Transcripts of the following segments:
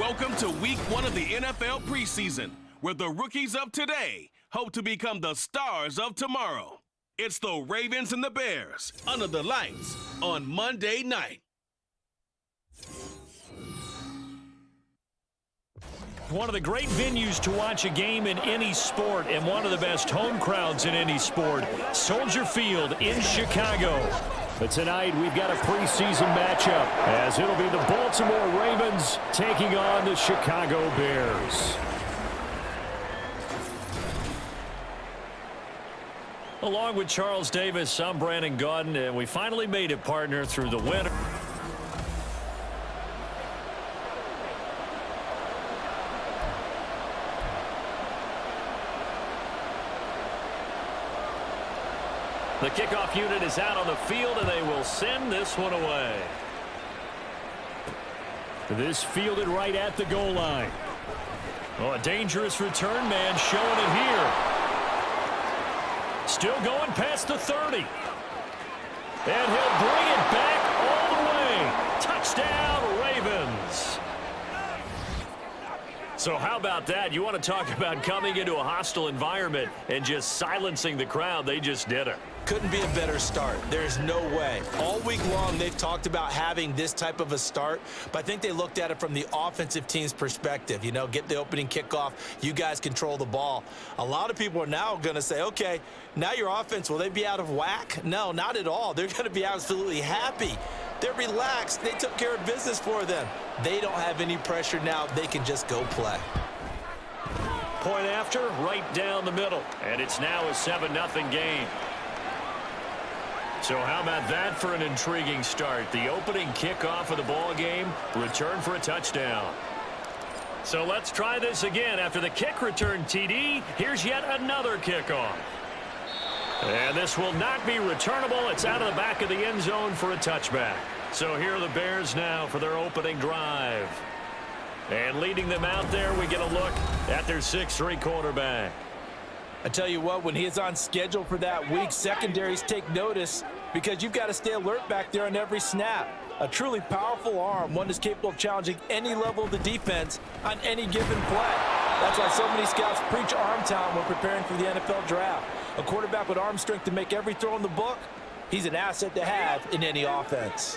Welcome to week 1 of the NFL preseason, where the rookies of today hope to become the stars of tomorrow. It's the Ravens and the Bears under the lights on Monday night. One of the great venues to watch a game in any sport and one of the best home crowds in any sport, Soldier Field in Chicago. But tonight we've got a preseason matchup as it'll be the Baltimore Ravens taking on the Chicago Bears. Along with Charles Davis, I'm Brandon Gaudin, and we finally made it, partner, through the winter. The kickoff unit is out on the field, and they will send this one away. This fielded right at the goal line. Oh, a dangerous return man showing it here. Still going past the 30. And he'll bring it back all the way. Touchdown, Ravens. So how about that? You want to talk about coming into a hostile environment and just silencing the crowd. They just did it. Couldn't be a better start. There's no way. All week long, they've talked about having this type of a start, but I think they looked at it from the offensive team's perspective. You know, get the opening kickoff. You guys control the ball. A lot of people are now going to say, okay, now your offense, will they be out of whack? No, not at all. They're going to be absolutely happy. They're relaxed. They took care of business for them. They don't have any pressure now. They can just go play. Point after, right down the middle. And it's now a 7-0 game. So how about that for an intriguing start? The opening kickoff of the ball game, return for a touchdown. So let's try this again. After the kick return TD, here's yet another kickoff. And this will not be returnable. It's out of the back of the end zone for a touchback. So here are the Bears now for their opening drive. And leading them out there, we get a look at their 6'3" quarterback. I tell you what, when he is on schedule for that week, secondaries take notice because you've got to stay alert back there on every snap. A truly powerful arm, one that's capable of challenging any level of the defense on any given play. That's why so many scouts preach arm talent when preparing for the NFL draft. A quarterback with arm strength to make every throw in the book, he's an asset to have in any offense.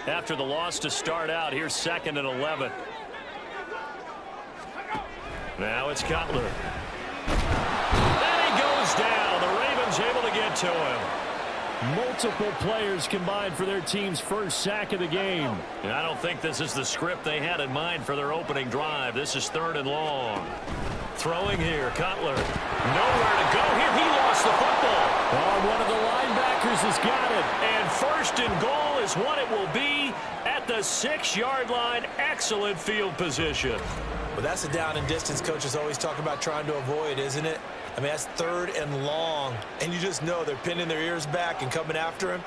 After the loss to start out, here's 2nd and 11. Now it's Cutler. Down. The Ravens able to get to him. Multiple players combined for their team's first sack of the game. And I don't think this is the script they had in mind for their opening drive. This is 3rd and long. Throwing here, Cutler. Nowhere to go here. He lost the football. Oh, one of the linebackers has got it. And 1st and goal is what it will be at the 6-yard line. Excellent field position. Well, that's a down and distance coaches always talk about trying to avoid, isn't it? I mean, that's 3rd and long, and you just know they're pinning their ears back and coming after him,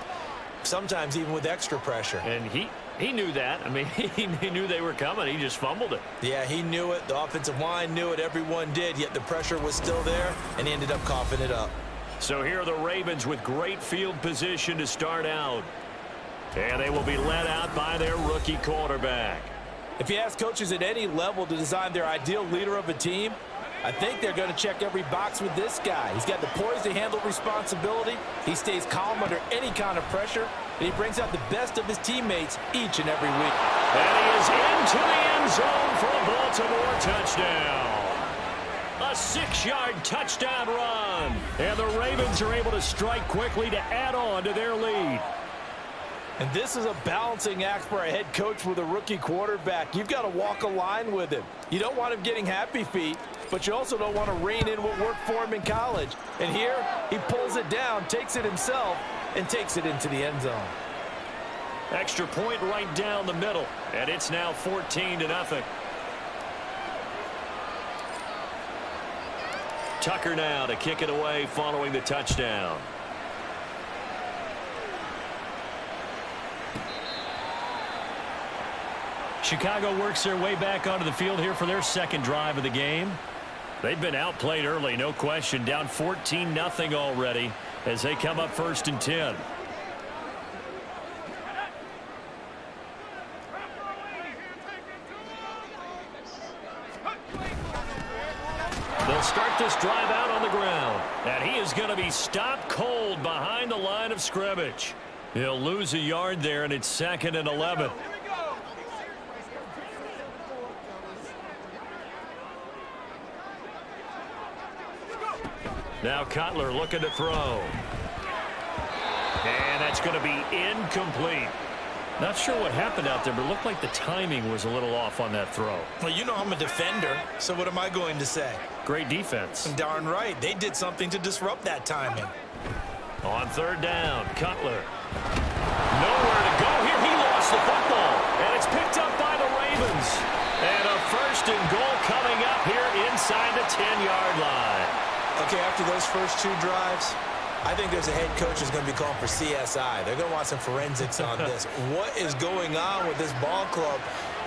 sometimes even with extra pressure. And he knew that. I mean, he knew they were coming. He just fumbled it. Yeah, he knew it. The offensive line knew it. Everyone did, yet the pressure was still there, and he ended up coughing it up. So here are the Ravens with great field position to start out. And they will be led out by their rookie quarterback. If you ask coaches at any level to design their ideal leader of a team, I think they're going to check every box with this guy. He's got the poise to handle responsibility. He stays calm under any kind of pressure, and he brings out the best of his teammates each and every week. And he is into the end zone for a Baltimore touchdown. A 6-yard touchdown run. And the Ravens are able to strike quickly to add on to their lead. And this is a balancing act for a head coach with a rookie quarterback. You've got to walk a line with him. You don't want him getting happy feet, but you also don't want to rein in what worked for him in college. And here, he pulls it down, takes it himself, and takes it into the end zone. Extra point right down the middle, and it's now 14-0. Tucker now to kick it away following the touchdown. Chicago works their way back onto the field here for their 2nd drive of the game. They've been outplayed early, no question. Down 14-0 already as they come up 1st and 10. start this drive out on the ground. And he is going to be stopped cold behind the line of scrimmage. He'll lose a yard there, and it's 2nd and 11. Now Cutler looking to throw. And that's going to be incomplete. Not sure what happened out there, but it looked like the timing was a little off on that throw. Well, you know I'm a defender, so what am I going to say? Great defense. Darn right. They did something to disrupt that timing. On 3rd down, Cutler. Nowhere to go here. He lost the football, and it's picked up by the Ravens. And a 1st and goal coming up here inside the 10-yard line. Okay, after those first 2 drives, I think there's a head coach who's going to be calling for CSI. They're going to want some forensics on this. What is going on with this ball club?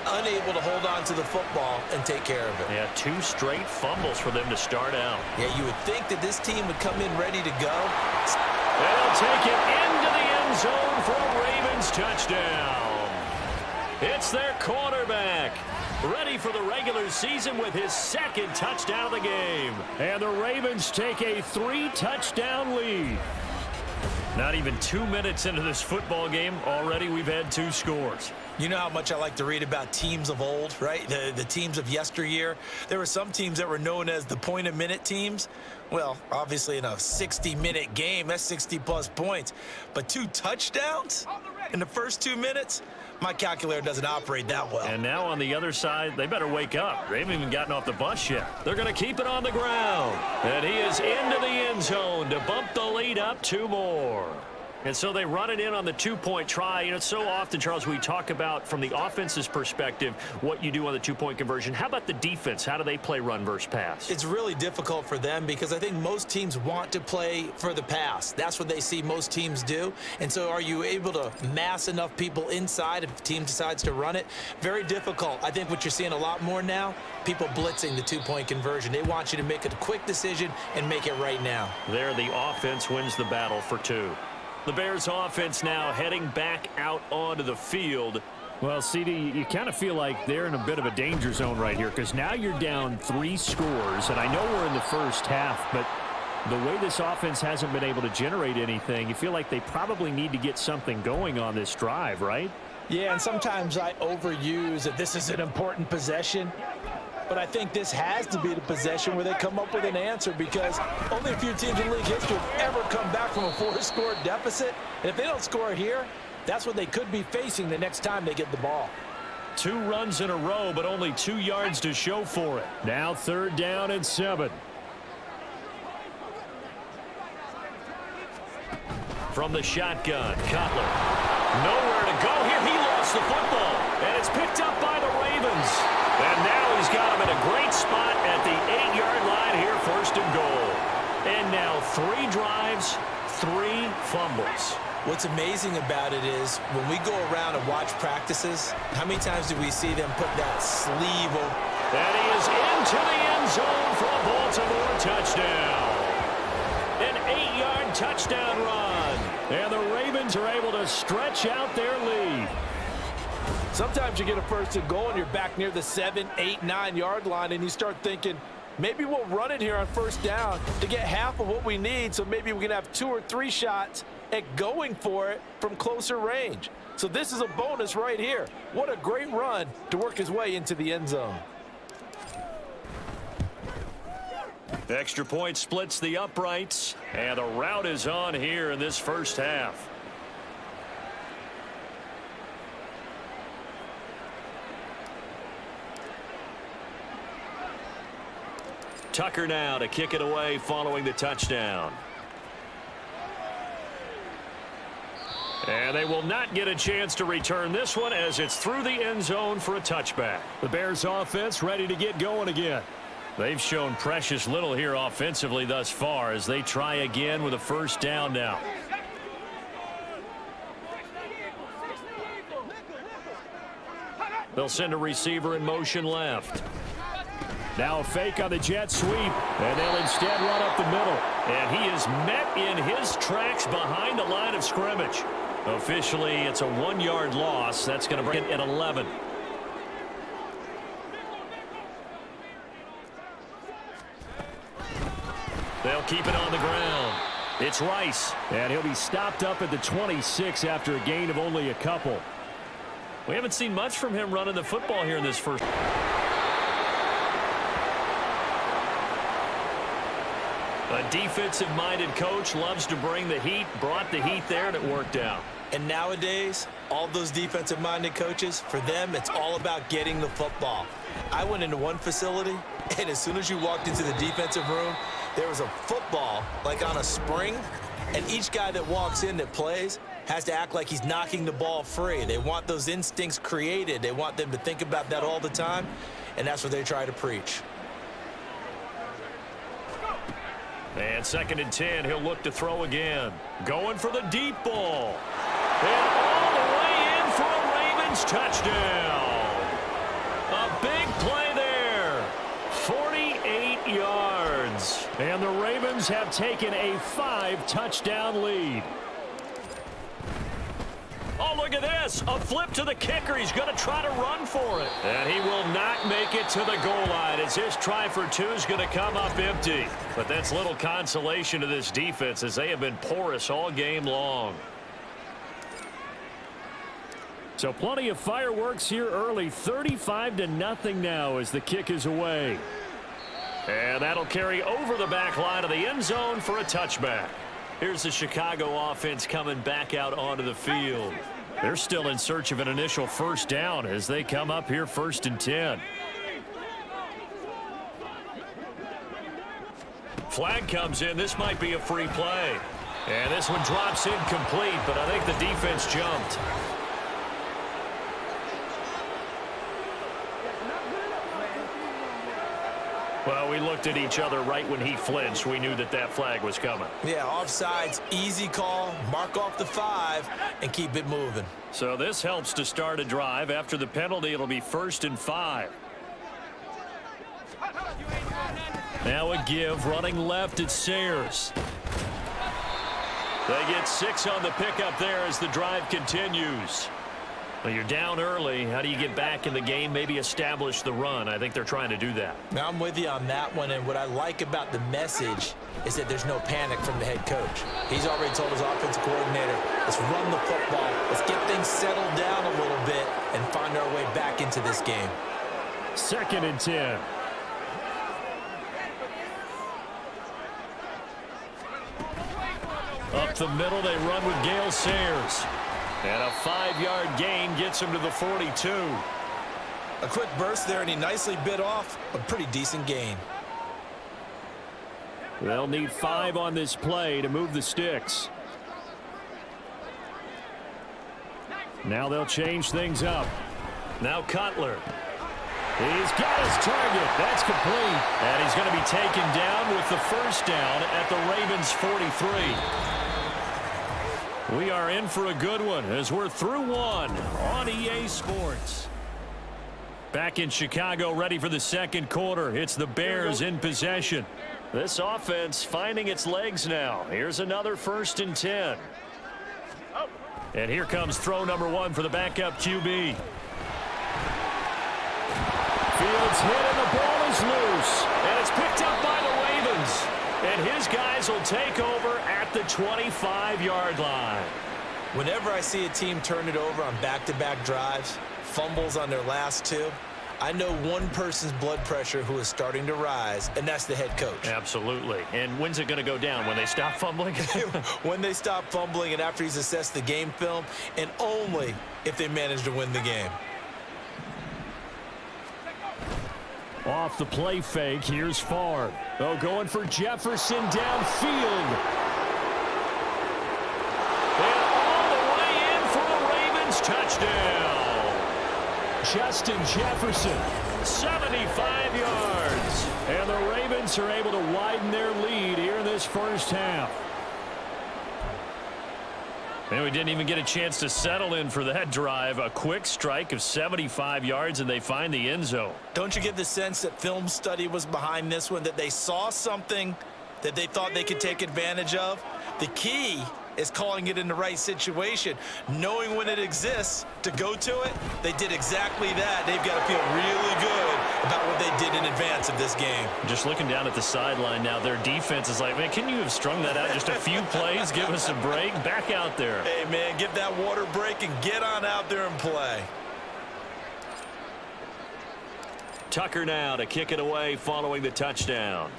Unable to hold on to the football and take care of it. Yeah, 2 straight fumbles for them to start out. Yeah, you would think that this team would come in ready to go. They'll take it into the end zone for a Ravens touchdown. It's their quarterback, ready for the regular season with his 2nd touchdown of the game. And the Ravens take a 3-touchdown lead. Not even 2 minutes into this football game, already we've had 2 scores. You know how much I like to read about teams of old, right? The teams of yesteryear. There were some teams that were known as the point-a-minute teams. Well, obviously in a 60-minute game, that's 60-plus points. But 2 touchdowns in the first 2 minutes? My calculator doesn't operate that well. And now on the other side, they better wake up. They haven't even gotten off the bus yet. They're going to keep it on the ground. And he is into the end zone to bump the lead up 2 more. And so they run it in on the 2-point try. You know, so often, Charles, we talk about from the offense's perspective what you do on the 2-point conversion. How about the defense? How do they play run versus pass? It's really difficult for them because I think most teams want to play for the pass. That's what they see most teams do. And so are you able to mass enough people inside if the team decides to run it? Very difficult. I think what you're seeing a lot more now, people blitzing the 2-point conversion. They want you to make a quick decision and make it right now. There, the offense wins the battle for 2. The Bears offense now heading back out onto the field. Well, CD, you kind of feel like they're in a bit of a danger zone right here because now you're down 3 scores, and I know we're in the first half, but the way this offense hasn't been able to generate anything, you feel like they probably need to get something going on this drive, right? Yeah, and sometimes I overuse that this is an important possession. But I think this has to be the possession where they come up with an answer because only a few teams in league history have ever come back from a 4-score deficit. And if they don't score here, that's what they could be facing the next time they get the ball. 2 runs in a row, but only 2 yards to show for it. Now 3rd down and 7. From the shotgun, Cutler. Nowhere to go here. He lost the football, and it's picked up by the Ravens. And now he's got him in a great spot at the 8-yard line here, 1st and goal. And now 3 drives, 3 fumbles. What's amazing about it is when we go around and watch practices, how many times do we see them put that sleeve over? And he is into the end zone for a Baltimore touchdown. An 8-yard touchdown run. And the Ravens are able to stretch out their lead. Sometimes you get a 1st and goal and you're back near the 7, 8, 9-yard line and you start thinking, maybe we'll run it here on 1st down to get half of what we need so maybe we can have 2 or 3 shots at going for it from closer range. So this is a bonus right here. What a great run to work his way into the end zone. Extra point splits the uprights, and the route is on here in this first half. Tucker now to kick it away following the touchdown. And they will not get a chance to return this one as it's through the end zone for a touchback. The Bears offense ready to get going again. They've shown precious little here offensively thus far as they try again with a 1st down now. They'll send a receiver in motion left. Now a fake on the jet sweep, and they'll instead run up the middle. And he is met in his tracks behind the line of scrimmage. Officially, it's a 1-yard loss. That's going to bring it at 11. keep it on the ground. It's Rice. And he'll be stopped up at the 26 after a gain of only a couple. We haven't seen much from him running the football here in this first. A defensive-minded coach loves to bring the heat, brought the heat there, and it worked out. And nowadays, all those defensive-minded coaches, for them, it's all about getting the football. I went into one facility, and as soon as you walked into the defensive room, there was a football, like on a spring, and each guy that walks in that plays has to act like he's knocking the ball free. They want those instincts created. They want them to think about that all the time, and that's what they try to preach. And 2nd and 10, he'll look to throw again. Going for the deep ball. And all the way in for a Ravens touchdown. A big play there. 48 yards. And the Ravens have taken a 5-touchdown lead. Oh, look at this. A flip to the kicker. He's going to try to run for it. And he will not make it to the goal line as his try for 2 is going to come up empty. But that's little consolation to this defense as they have been porous all game long. So plenty of fireworks here early. 35-0 now as the kick is away. And that'll carry over the back line of the end zone for a touchback. Here's the Chicago offense coming back out onto the field. They're still in search of an initial first down as they come up here 1st and 10. Flag comes in. This might be a free play. And this one drops incomplete, but I think the defense jumped. Well, we looked at each other right when he flinched. We knew that that flag was coming. Yeah, offsides, easy call, mark off the 5, and keep it moving. So this helps to start a drive. After the penalty, it'll be 1st and 5. Now a give, running left, it's Sayers. They get 6 on the pickup there as the drive continues. Well, you're down early. How do you get back in the game, maybe establish the run? I think they're trying to do that. Now, I'm with you on that one, and what I like about the message is that there's no panic from the head coach. He's already told his offensive coordinator, let's run the football, let's get things settled down a little bit and find our way back into this game. 2nd and 10. Up the middle, they run with Gale Sayers. And a 5-yard gain gets him to the 42. A quick burst there, and he nicely bit off a pretty decent gain. They'll need 5 on this play to move the sticks. Now they'll change things up. Now Cutler. He's got his target. That's complete. And he's going to be taken down with the first down at the Ravens 43. We are in for a good one as we're through one on EA Sports. Back in Chicago, ready for the 2nd quarter. It's the Bears in possession. This offense finding its legs now. Here's another 1st and 10. And here comes throw number 1 for the backup QB. Fields hit and the ball is loose. And it's picked up by the Ravens. And his guys will take over at the 25-yard line. Whenever I see a team turn it over on back-to-back drives, fumbles on their last 2, I know one person's blood pressure who is starting to rise, and that's the head coach. Absolutely. And when's it going to go down? When they stop fumbling? When they stop fumbling and after he's assessed the game film, and only if they manage to win the game. Off the play fake, here's Favre. Oh, going for Jefferson downfield. And all the way in for a Ravens touchdown. Justin Jefferson. 75 yards. And the Ravens are able to widen their lead here in this first half. And we didn't even get a chance to settle in for that drive. A quick strike of 75 yards, and they find the end zone. Don't you get the sense that film study was behind this one, that they saw something that they thought they could take advantage of? The key is calling it in the right situation, knowing when it exists to go to it. They did exactly that. They've got to feel really good about what they did in advance of this game. Just looking down at the sideline now, their defense is like, man, can you have strung that out just a few plays? Give us a break. Back out there. Hey, man, give that water break and get on out there and play. Tucker now to kick it away following the touchdown.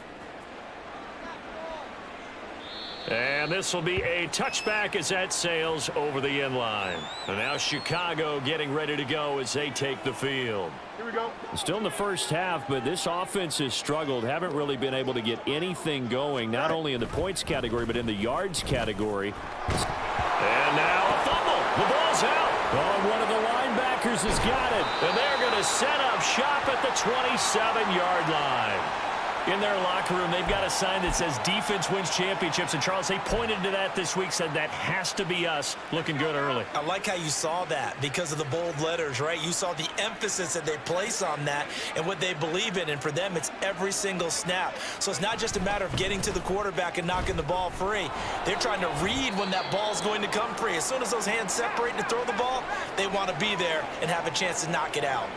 And this will be a touchback as that sails over the end line. And now Chicago getting ready to go as they take the field. Here we go. Still in the first half, but this offense has struggled. Haven't really been able to get anything going, not only in the points category, but in the yards category. And now a fumble. The ball's out. Oh, one of the linebackers has got it. And they're going to set up shop at the 27-yard line. In their locker room, they've got a sign that says defense wins championships. And, Charles, they pointed to that this week, said that has to be us. Looking good early. I like how you saw that because of the bold letters, right? You saw the emphasis that they place on that and what they believe in. And for them, it's every single snap. So it's not just a matter of getting to the quarterback and knocking the ball free. They're trying to read when that ball is going to come free. As soon as those hands separate to throw the ball, they want to be there and have a chance to knock it out.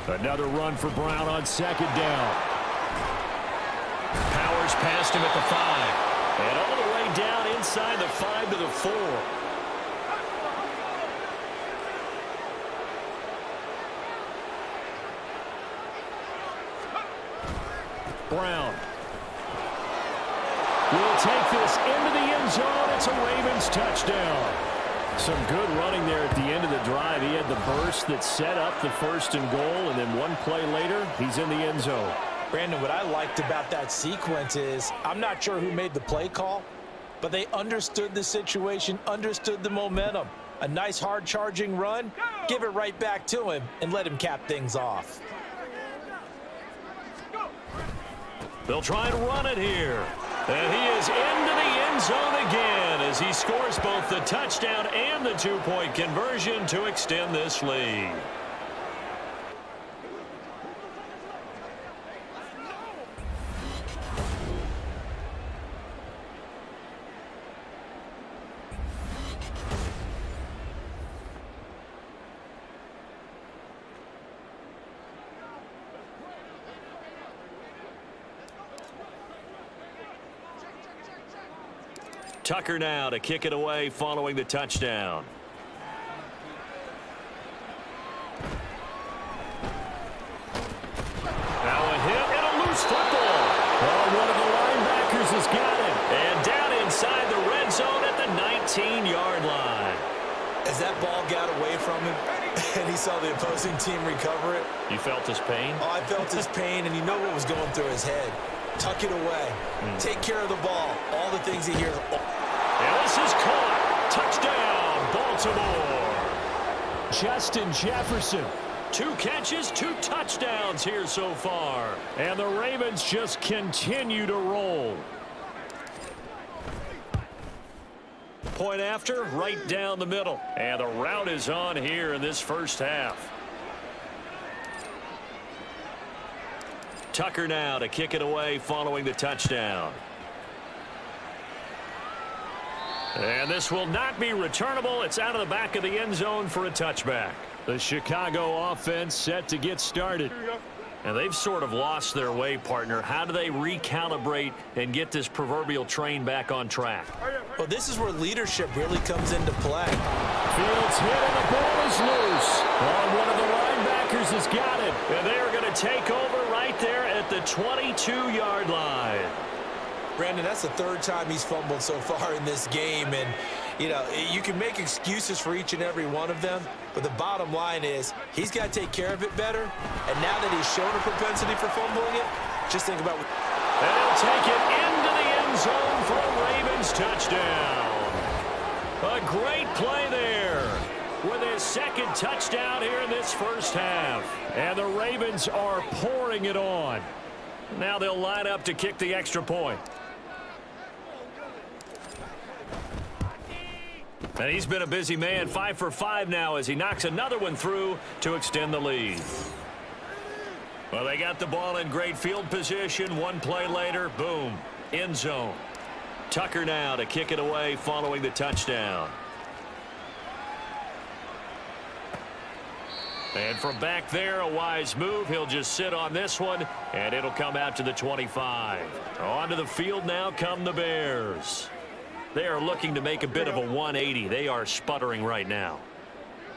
Another run for Brown on second down. Powers past him at the 5. And all the way down inside the 5 to the 4. Brown will take this into the end zone. It's a Ravens touchdown. Some good running there at the end of the drive. He had the burst that set up the first and goal, and then one play later, he's in the end zone. Brandon, what I liked about that sequence is I'm not sure who made the play call, but they understood the situation, understood the momentum. A nice hard-charging run, give it right back to him, and let him cap things off. They'll try and run it here. And he is into the end zone again as he scores both the touchdown and the two-point conversion to extend this lead. Tucker now to kick it away following the touchdown. Now a hit and a loose football. Oh, one of the linebackers has got it. And down inside the red zone at the 19-yard line. As that ball got away from him and he saw the opposing team recover it. You felt his pain? Oh, I felt his pain, and you know what was going through his head. Tuck it away. Take care of the ball. All the things he hears. And this is caught. Touchdown, Baltimore. Justin Jefferson. 2 catches, 2 touchdowns here so far. And the Ravens just continue to roll. Point after, right down the middle. And the route is on here in this first half. Tucker now to kick it away following the touchdown. And this will not be returnable. It's out of the back of the end zone for a touchback. The Chicago offense set to get started. And they've sort of lost their way, partner. How do they recalibrate and get this proverbial train back on track? Well, this is where leadership really comes into play. Fields hit and the ball is loose. Oh, one of the linebackers has got it. And they are going to take over right there at the 22-yard line. Brandon, that's the 3rd time he's fumbled so far in this game. And, you know, you can make excuses for each and every one of them. But the bottom line is he's got to take care of it better. And now that he's shown a propensity for fumbling it, just think about what. And he'll take it into the end zone for a Ravens touchdown. A great play there with his 2nd touchdown here in this first half. And the Ravens are pouring it on. Now they'll line up to kick the extra point. And he's been a busy man, 5 for 5 now as he knocks another one through to extend the lead. Well, they got the ball in great field position. One play later, boom, end zone. Tucker now to kick it away following the touchdown. And from back there, a wise move. He'll just sit on this one, and it'll come out to the 25. Onto the field now come the Bears. They are looking to make a bit of a 180. They are sputtering right now.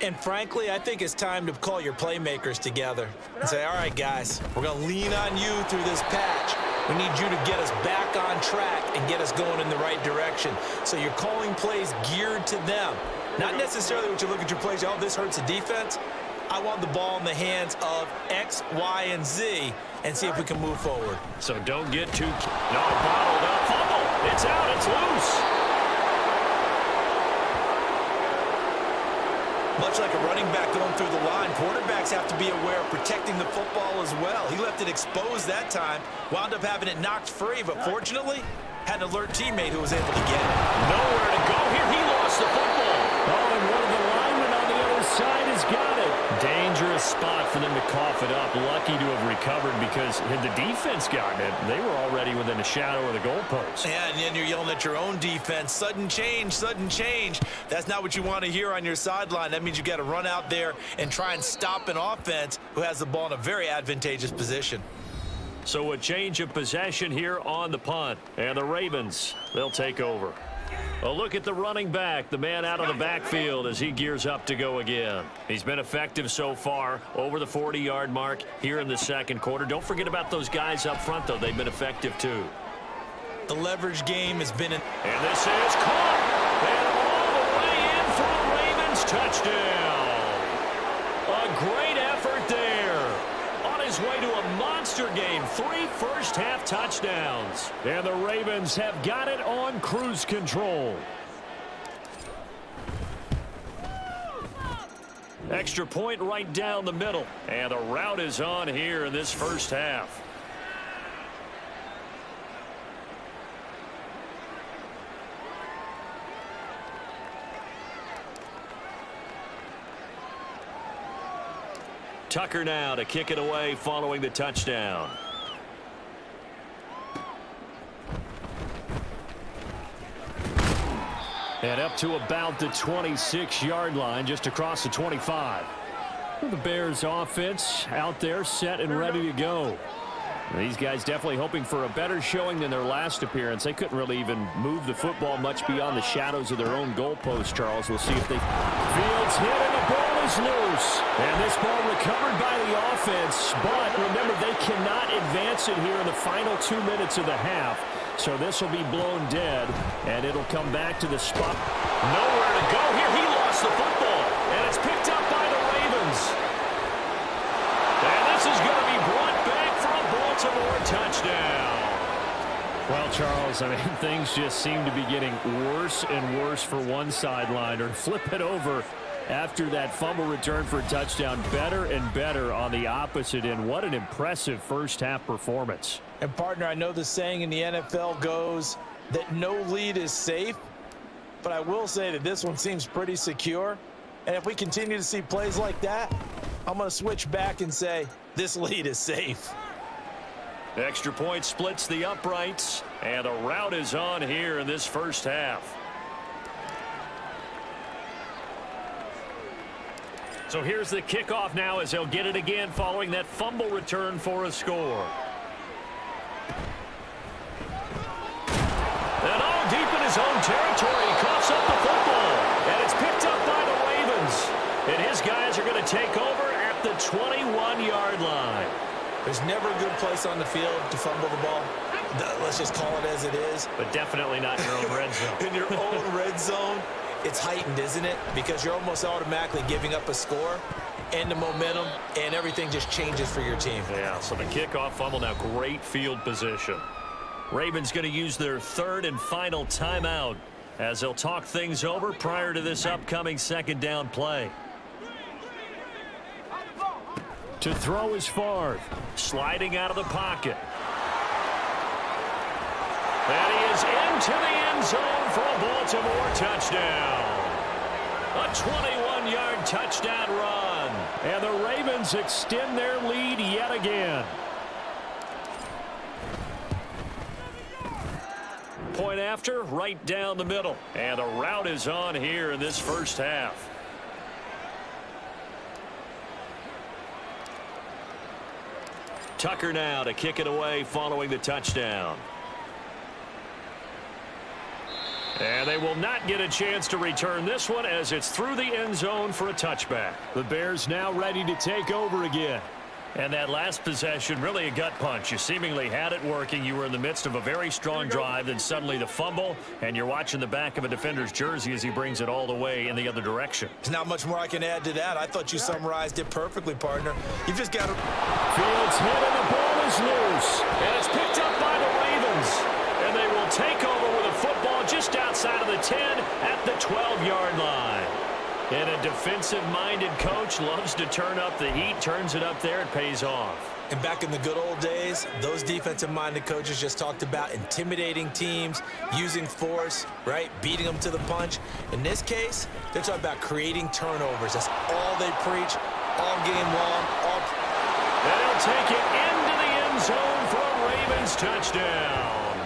And frankly, I think it's time to call your playmakers together and say, all right, guys, we're going to lean on you through this patch. We need you to get us back on track and get us going in the right direction. So you're calling plays geared to them. Not necessarily what you look at your plays, oh, this hurts the defense. I want the ball in the hands of X, Y, and Z and see if we can move forward. So don't get too bottled up. Fumble. It's out. It's loose. Much like a running back going through the line, quarterbacks have to be aware of protecting the football as well. He left it exposed that time, wound up having it knocked free, but fortunately, had an alert teammate who was able to get it. Nowhere to go here. He lost the football. Oh, and one of the linemen on the other side has got it. Dangerous spot for them to cough it up. Lucky to have recovered because had the defense gotten it, they were already within a shadow of the goalpost. Yeah, and then you're yelling at your own defense. Sudden change, sudden change. That's not what you want to hear on your sideline. That means you got to run out there and try and stop an offense who has the ball in a very advantageous position. So a change of possession here on the punt. And the Ravens, they'll take over. A look at the running back, the man out of the backfield as he gears up to go again. He's been effective so far, over the 40-yard mark here in the second quarter. Don't forget about those guys up front, though. They've been effective, too. The leverage game has been And this is caught. And all the way in for a Ravens touchdown. A great effort there. On his way to a monster game. 3 first-half touchdowns. And the Ravens have got it on cruise control. Extra point right down the middle. And the route is on here in this first half. Tucker now to kick it away following the touchdown. And up to about the 26-yard line, just across the 25. The Bears offense out there set and ready to go. These guys definitely hoping for a better showing than their last appearance. They couldn't really even move the football much beyond the shadows of their own goalpost, Charles. We'll see if they... Fields hit and the ball is loose. And this ball recovered by the offense. But remember, they cannot advance it here in the final 2 minutes of the half. So this will be blown dead, and it'll come back to the spot. Nowhere to go here. He lost the football. And it's picked up by the Ravens. And this is going to be brought back for a Baltimore touchdown. Well, Charles, I mean, things just seem to be getting worse and worse for one sideline. Or flip it over after that fumble return for a touchdown. Better and better on the opposite end. What an impressive first-half performance. And, partner, I know the saying in the NFL goes that no lead is safe, but I will say that this one seems pretty secure. And if we continue to see plays like that, I'm going to switch back and say this lead is safe. Extra point splits the uprights, and a route is on here in this first half. So here's the kickoff now as they'll get it again following that fumble return for a score. And all deep in his own territory, he coughs up the football. And it's picked up by the Ravens. And his guys are going to take over at the 21-yard line. There's never a good place on the field to fumble the ball. Let's just call it as it is. But definitely not in your own red zone. In your own red zone, it's heightened, isn't it? Because you're almost automatically giving up a score and the momentum, and everything just changes for your team. Yeah, so the kickoff fumble now, great field position. Ravens going to use their third and final timeout as they'll talk things over prior to this upcoming second down play. To throw is Favre. Sliding out of the pocket. And he is into the end zone for a Baltimore touchdown. A 21-yard touchdown run. And the Ravens extend their lead yet again. Point after, right down the middle. And the route is on here in this first half. Tucker now to kick it away following the touchdown. And they will not get a chance to return this one as it's through the end zone for a touchback. The Bears now ready to take over again. And that last possession, really a gut punch. You seemingly had it working. You were in the midst of a very strong drive, then suddenly the fumble, and you're watching the back of a defender's jersey as he brings it all the way in the other direction. There's not much more I can add to that. I thought you summarized it perfectly, partner. You've just got to... Fields hit and the ball is loose. And it's picked up by the Ravens. And they will take over with a football just outside of the 10 at the 12-yard line. And a defensive-minded coach loves to turn up the heat, turns it up there, it pays off. And back in the good old days, those defensive-minded coaches just talked about intimidating teams, using force, right, beating them to the punch. In this case, they're talking about creating turnovers. That's all they preach all game long. And he'll take it into the end zone for a Ravens touchdown.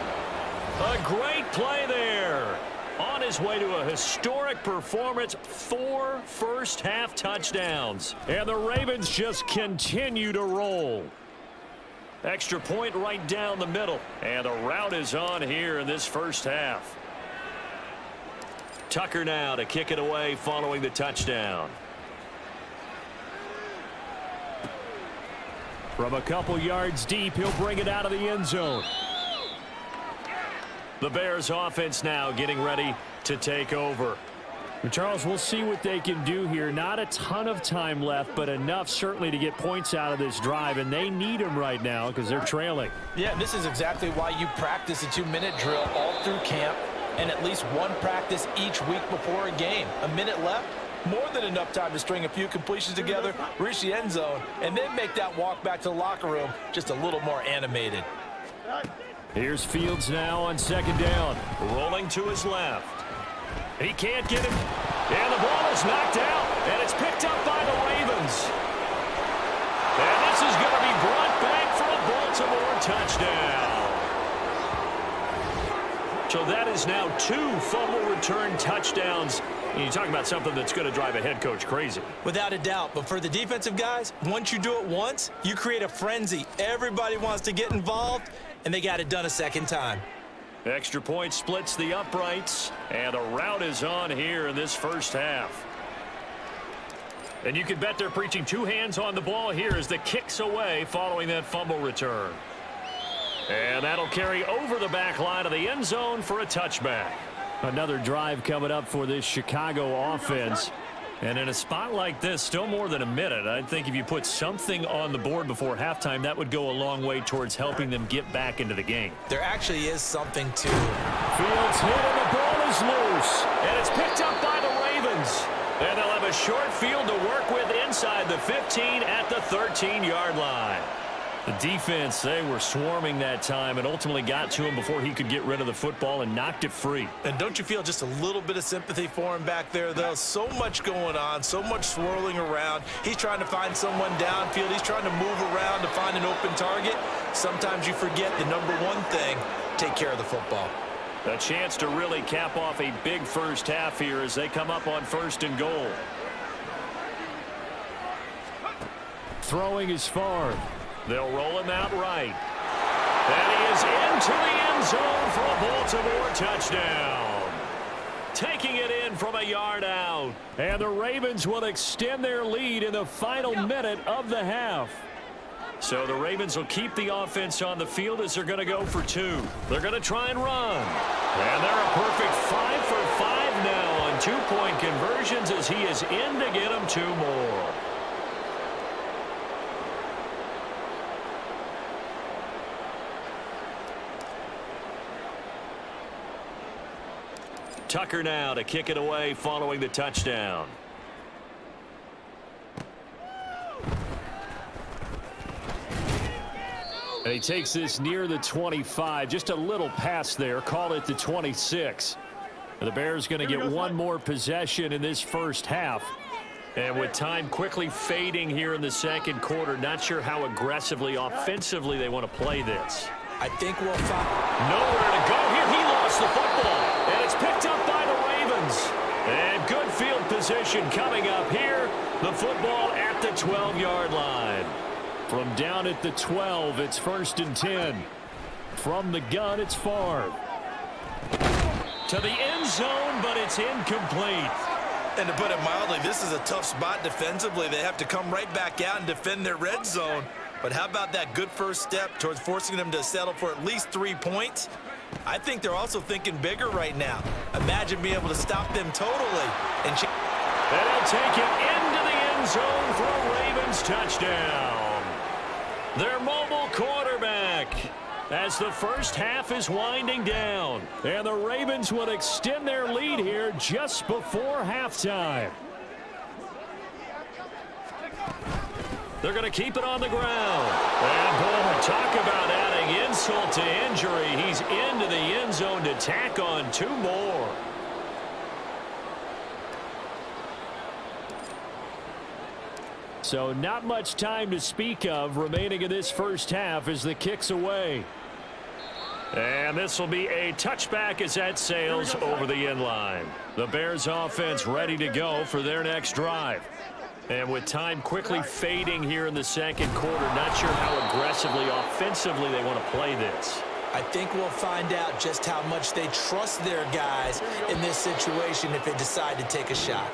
A great play there. On his way to a historic performance, 4 first-half touchdowns. And the Ravens just continue to roll. Extra point right down the middle. And the route is on here in this first half. Tucker now to kick it away following the touchdown. From a couple yards deep, he'll bring it out of the end zone. The Bears offense now getting ready to take over. And Charles, we'll see what they can do here. Not a ton of time left, but enough certainly to get points out of this drive, and they need them right now because they're trailing. Yeah, this is exactly why you practice a 2-minute drill all through camp and at least one practice each week before a game. A minute left, more than enough time to string a few completions together, reach the end zone, and then make that walk back to the locker room just a little more animated. Here's Fields now on second down. Rolling to his left. He can't get him. And the ball is knocked out. And it's picked up by the Ravens. And this is going to be brought back for a Baltimore touchdown. So that is now 2 fumble return touchdowns. And you talk about something that's going to drive a head coach crazy. Without a doubt. But for the defensive guys, once you do it once, you create a frenzy. Everybody wants to get involved, and they got it done a second time. Extra point splits the uprights, and the route is on here in this first half. And you can bet they're preaching 2 hands on the ball here as the kick's away following that fumble return. And that'll carry over the back line of the end zone for a touchback. Another drive coming up for this Chicago offense. And in a spot like this, still more than a minute, I think if you put something on the board before halftime, that would go a long way towards helping them get back into the game. There actually is something to. Fields hit and the ball is loose. And it's picked up by the Ravens. And they'll have a short field to work with inside the 15 at the 13-yard line. The defense, they were swarming that time and ultimately got to him before he could get rid of the football and knocked it free. And don't you feel just a little bit of sympathy for him back there, though? So much going on, so much swirling around. He's trying to find someone downfield. He's trying to move around to find an open target. Sometimes you forget the number one thing, take care of the football. A chance to really cap off a big first half here as they come up on 1st and goal. Throwing is far. They'll roll him out right. And he is into the end zone for a Baltimore touchdown. Taking it in from a yard out. And the Ravens will extend their lead in the final minute of the half. So the Ravens will keep the offense on the field as they're going to go for 2. They're going to try and run. And they're a perfect 5 for 5 now on 2-point conversions as he is in to get them 2 more. Tucker now to kick it away following the touchdown. And he takes this near the 25. Just a little pass there. Call it the 26. And the Bears going to get one more possession in this first half. And with time quickly fading here in the second quarter, not sure how aggressively, offensively they want to play this. I think we'll find nowhere to go here. He lost the football. And it's picked up by the Ravens. And good field position coming up here. The football at the 12-yard line. From down at the 12, it's 1st and 10. From the gun, it's Favre. To the end zone, but it's incomplete. And to put it mildly, this is a tough spot defensively. They have to come right back out and defend their red zone. But how about that good first step towards forcing them to settle for at least 3 points? I think they're also thinking bigger right now. Imagine being able to stop them totally. And they'll take it into the end zone for a Ravens touchdown. Their mobile quarterback as the first half is winding down. And the Ravens will extend their lead here just before halftime. They're going to keep it on the ground. And boy, talk about adding insult to injury. He's into the end zone to tack on 2 more. So not much time to speak of remaining in this first half as the kick's away. And this will be a touchback as that sails over the end line. The Bears offense ready to go for their next drive. And with time quickly fading here in the second quarter, not sure how aggressively, offensively they want to play this. I think we'll find out just how much they trust their guys in this situation if they decide to take a shot.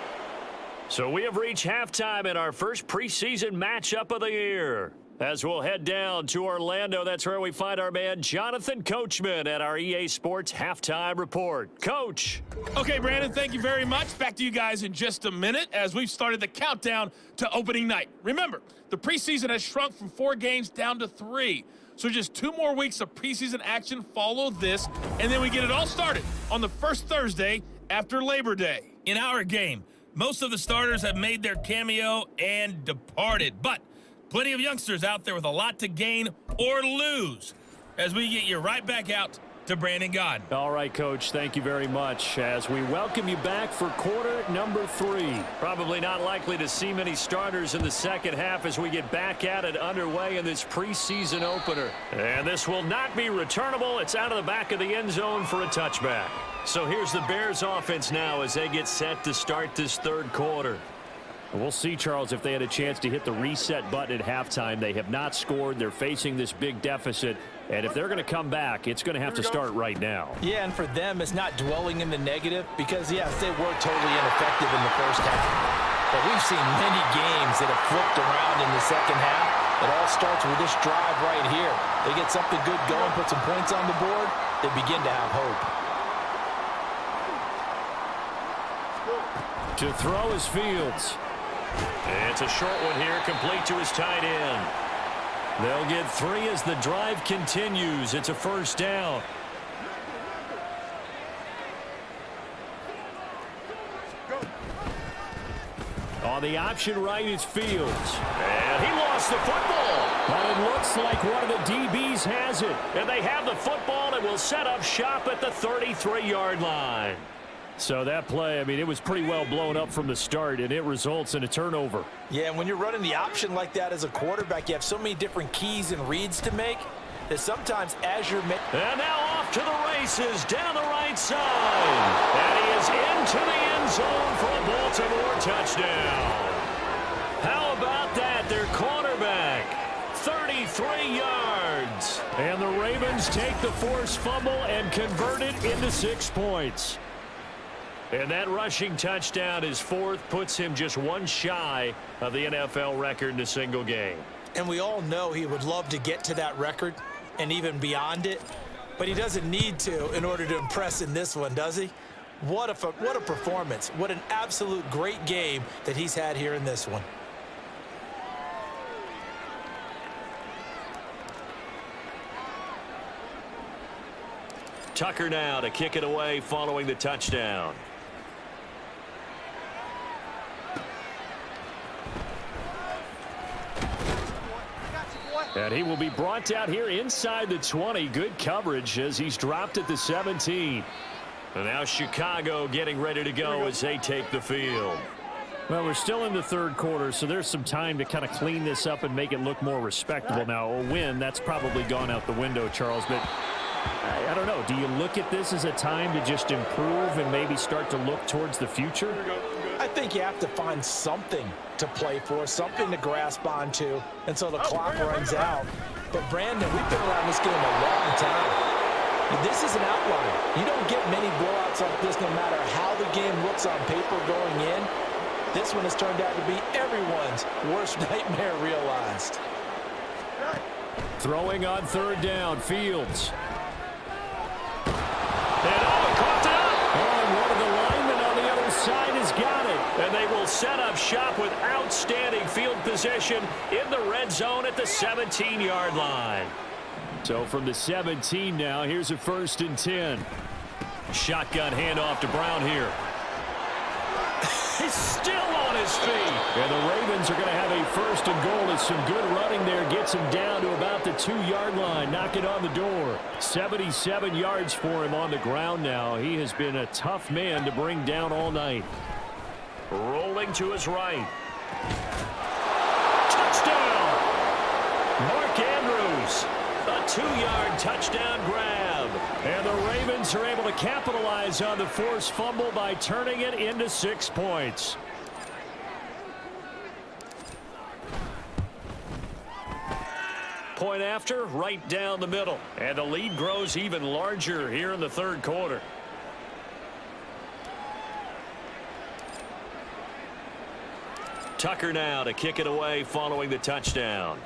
So we have reached halftime in our first preseason matchup of the year. As we'll head down to Orlando, that's where we find our man Jonathan Coachman at our EA Sports Halftime Report. Coach. Okay, Brandon, thank you very much. Back to you guys in just a minute as we've started the countdown to opening night. Remember, the preseason has shrunk from 4 games down to 3. So just 2 more weeks of preseason action follow this, and then we get it all started on the first Thursday after Labor Day. In our game, most of the starters have made their cameo and departed, but plenty of youngsters out there with a lot to gain or lose as we get you right back out to Brandon Gaudin. All right, Coach, thank you very much as we welcome you back for quarter number 3. Probably not likely to see many starters in the second half as we get back at it underway in this preseason opener. And this will not be returnable. It's out of the back of the end zone for a touchback. So here's the Bears offense now as they get set to start this third quarter. We'll see, Charles, if they had a chance to hit the reset button at halftime. They have not scored. They're facing this big deficit. And if they're going to come back, it's going to have to start right now. Yeah, and for them, it's not dwelling in the negative because, yes, they were totally ineffective in the first half. But we've seen many games that have flipped around in the second half. It all starts with this drive right here. They get something good going, put some points on the board, they begin to have hope. To throw is Fields. It's a short one here, complete to his tight end. They'll get 3 as the drive continues. It's a first down. On the option right, it's Fields. And he lost the football. But it looks like one of the DBs has it. And they have the football and will set up shop at the 33-yard line. So that play, I mean, it was pretty well blown up from the start, and it results in a turnover. Yeah, and when you're running the option like that as a quarterback, you have so many different keys and reads to make that sometimes as you're making... And now off to the races down the right side. And he is into the end zone for a Baltimore touchdown. How about that? Their cornerback, 33 yards. And the Ravens take the forced fumble and convert it into 6 points. And that rushing touchdown, his 4th, puts him just 1 shy of the NFL record in a single game. And we all know he would love to get to that record and even beyond it, but he doesn't need to in order to impress in this one, does he? What a performance. What an absolute great game that he's had here in this one. Tucker now to kick it away following the touchdown. And he will be brought down here inside the 20. Good coverage as he's dropped at the 17. And now Chicago getting ready to go as they take the field. Well, we're still in the third quarter, so there's some time to kind of clean this up and make it look more respectable. Now, a win, that's probably gone out the window, Charles, but I don't know. Do you look at this as a time to just improve and maybe start to look towards the future? I think you have to find something to play for, something to grasp onto until the clock runs out. But, Brandon, we've been around this game a long time. This is an outlier. You don't get many blowouts like this no matter how the game looks on paper going in. This one has turned out to be everyone's worst nightmare realized. Throwing on third down, Fields. And caught it up. Oh, and one of the linemen on the other side has got it. And they will set up shop with outstanding field position in the red zone at the 17-yard line. So from the 17 now, here's a 1st and 10. Shotgun handoff to Brown here. He's still on his feet. And the Ravens are going to have a 1st and goal. It's some good running there. Gets him down to about the 2-yard line. Knock it on the door. 77 yards for him on the ground now. He has been a tough man to bring down all night. Rolling to his right. Touchdown! Mark Andrews. A 2-yard touchdown grab. And the Ravens are able to capitalize on the forced fumble by turning it into 6 points. Point after, right down the middle. And the lead grows even larger here in the 3rd quarter. Tucker now to kick it away following the touchdown.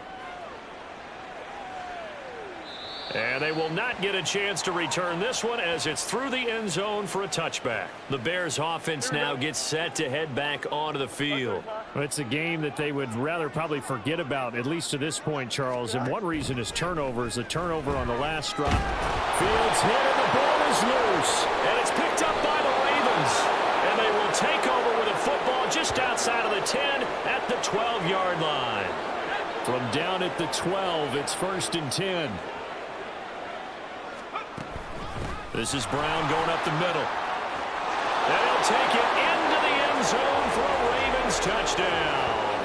And they will not get a chance to return this one as it's through the end zone for a touchback. The Bears offense now gets set to head back onto the field. Well, it's a game that they would rather probably forget about, at least to this point, Charles. And one reason is turnovers. The turnover on the last drive. Fields hit and the ball is loose. And it's picked up by the Ravens. And they will take over with a football just outside of the 10 at the 12-yard line. From down at the 12, it's 1st and 10. This is Brown going up the middle. And he'll take it into the end zone for a Ravens touchdown.